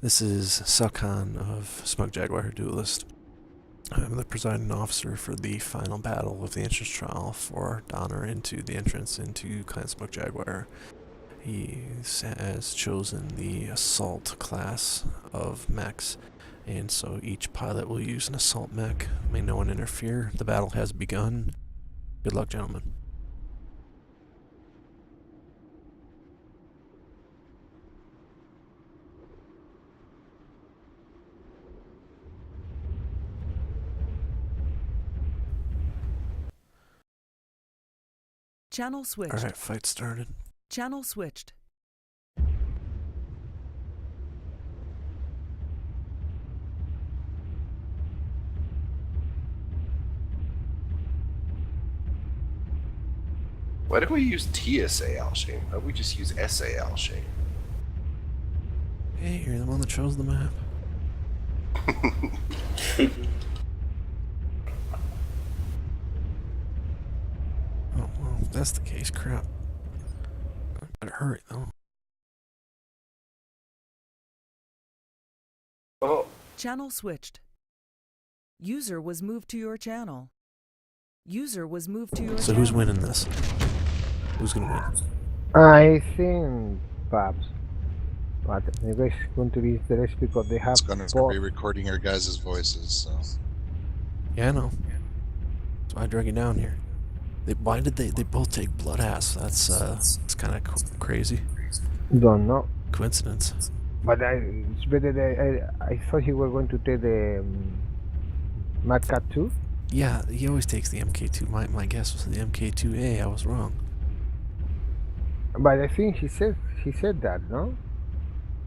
This is Suchan of Smug Jaguar Duelist. I'm the presiding officer for the final battle of the entrance trial for Donner into the entrance into Clan Smug Jaguar. He has chosen the assault class of mechs, and so each pilot will use an assault mech. May no one interfere. The battle has begun. Good luck, gentlemen. Channel switched. Alright, fight started. Channel switched. Why do we use TSA Alshain? Why don't we just use SA Alshain? Hey, you're the one that chose the map. Oh, well, if that's the case, crap. I better hurry, though. Oh, Channel switched. User was moved to your channel. User was moved to your So channel. who's winning this? Who's gonna win? I think Pabs, but maybe it's going to be interesting because they have It's going to both. be recording your guys' voices, so. Yeah, I know. That's why I drag you down here. Why did they both take blood ass? That's it's kind of crazy. Don't know, Coincidence. but it's better that I thought you were going to take the Mad Cat 2. Yeah, he always takes the MK2. My guess was the MK2A. I was wrong. But I think he said that, no?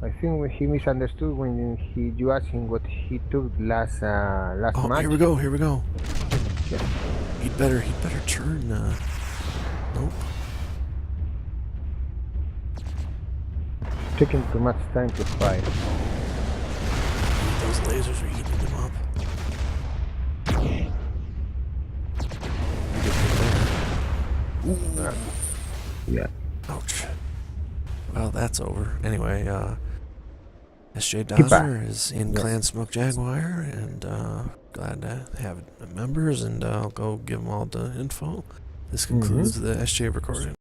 I think he misunderstood when you asked him what he took last Oh, match. here we go. Here we go. Yeah. He'd better turn. Nope. Taking too much time to fight. Those lasers are eating him up. Ooh. Yeah. Ouch. Well, that's over. Anyway, SJ Keep back. Dodger is in Yeah. Clan Smoke Jaguar, and glad to have members, and I'll go give them all the info. This concludes the SJ recording.